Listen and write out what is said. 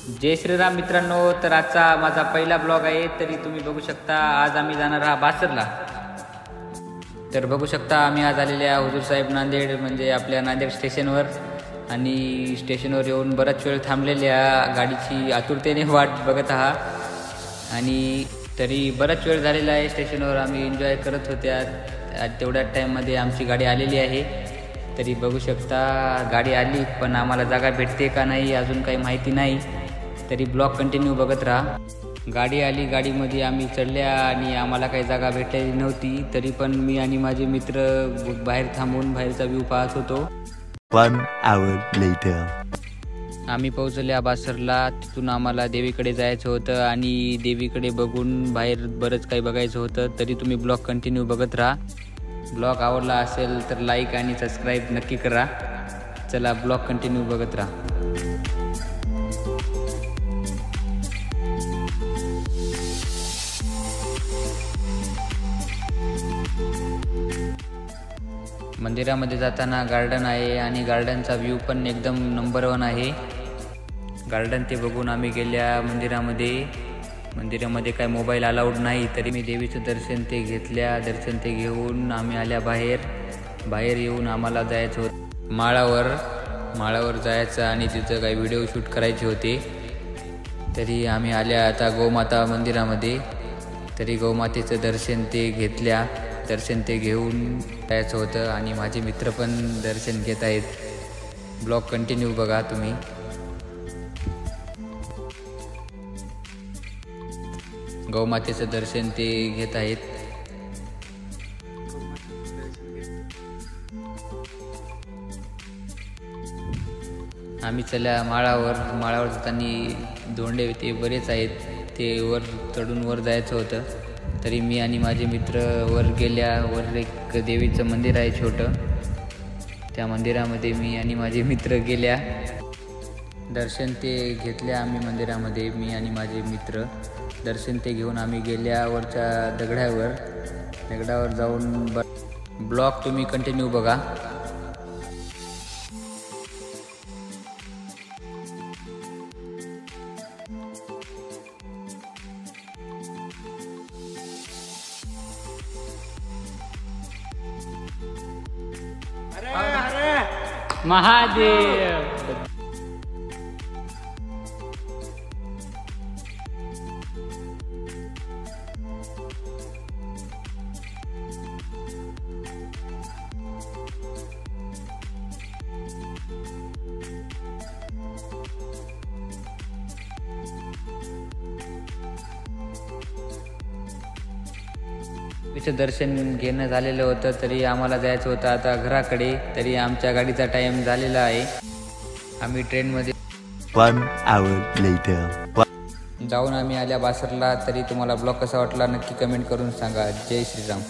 जय श्रीराम मित्रांनो, तर आजचा माझा पहिला ब्लॉग आहे. तरी तुम्ही बघू शकता आज आम्ही जाणार आहात बासरला. तर बघू शकता आम्ही आज आलेले आहे हुजूर साहेब नांदेड म्हणजे आपल्या नांदेड स्टेशनवर. आणि स्टेशनवर येऊन बराच वेळ थांबलेले आहे, गाडीची आतुरतेने वाट बघत आहात. आणि तरी बराच वेळ झालेला आहे स्टेशनवर, आम्ही एन्जॉय करत होत्या. तेवढ्या टाईममध्ये आमची गाडी आलेली आहे. तरी बघू शकता गाडी आली, पण आम्हाला जागा भेटते का नाही अजून काही माहिती नाही. तरी ब्लॉग कंटिन्यू बघत राहा. गाडी आली, गाडीमध्ये आम्ही चढल्या आणि आम्हाला काही जागा भेटलेली नव्हती. तरी पण मी आणि माझे मित्र बाहेर थांबून बाहेरचा व्ह्यू पाहत होतो. 1 hour later. आम्ही पोहोचल्या बासरला. तिथून आम्हाला देवीकडे जायचं होतं आणि देवीकडे बघून बाहेर बरंच काही बघायचं होतं. तरी तुम्ही ब्लॉग कंटिन्यू बघत राहा. ब्लॉग आवडला असेल तर लाईक आणि सबस्क्राईब नक्की करा. चला ब्लॉग कंटिन्यू बघत राहा. मंदिरामध्ये जाताना गार्डन आहे आणि गार्डनचा व्ह्यू पण एकदम नंबर 1 आहे. गार्डन ते बघून आम्ही गेल्या मंदिरामध्ये काय मोबाईल अलाउड नाही. तरी मी देवीचं दर्शन ते घेतल्या. दर्शन ते घेऊन आम्ही आल्या बाहेर येऊन आम्हाला जायचं होतं माळावर जायचं आणि तिथं काही व्हिडिओ शूट करायचे होते. तरी आम्ही आल्या आता गोमाता मंदिरामध्ये. तरी गोमातेचं दर्शन ते घेऊन जायचं होतं आणि माझे मित्र पण दर्शन घेत आहेत. ब्लॉग कंटिन्यू बघा तुम्ही. गौमातेचं दर्शन ते घेत आहेत. आम्ही चला माळावर जाताना दोंडे ते बरेच आहेत. ते वर चढून वर जायचं होतं. तरी मी आणि माझे मित्र वर एक देवीचं मंदिर आहे छोटं. त्या मंदिरामध्ये मी आणि माझे मित्र गेल्या. दर्शन ते घेतल्या आम्ही मंदिरामध्ये. मी आणि माझे मित्र दर्शन ते घेऊन आम्ही गेल्या वरच्या दगडावर जाऊन ब्लॉग तुम्ही कंटिन्यू बघा. महादेव. तिचं दर्शन घेणं झालेलं होतं. तरी आम्हाला जायचं होतं आता घराकडे. तरी आमच्या गाडीचा टाइम झालेला आहे. आम्ही ट्रेनमध्ये 1 hour later. जाऊन आम्ही आल्या बासरला. तरी तुम्हाला ब्लॉग कसा वाटला नक्की कमेंट करून सांगा. जय श्रीराम.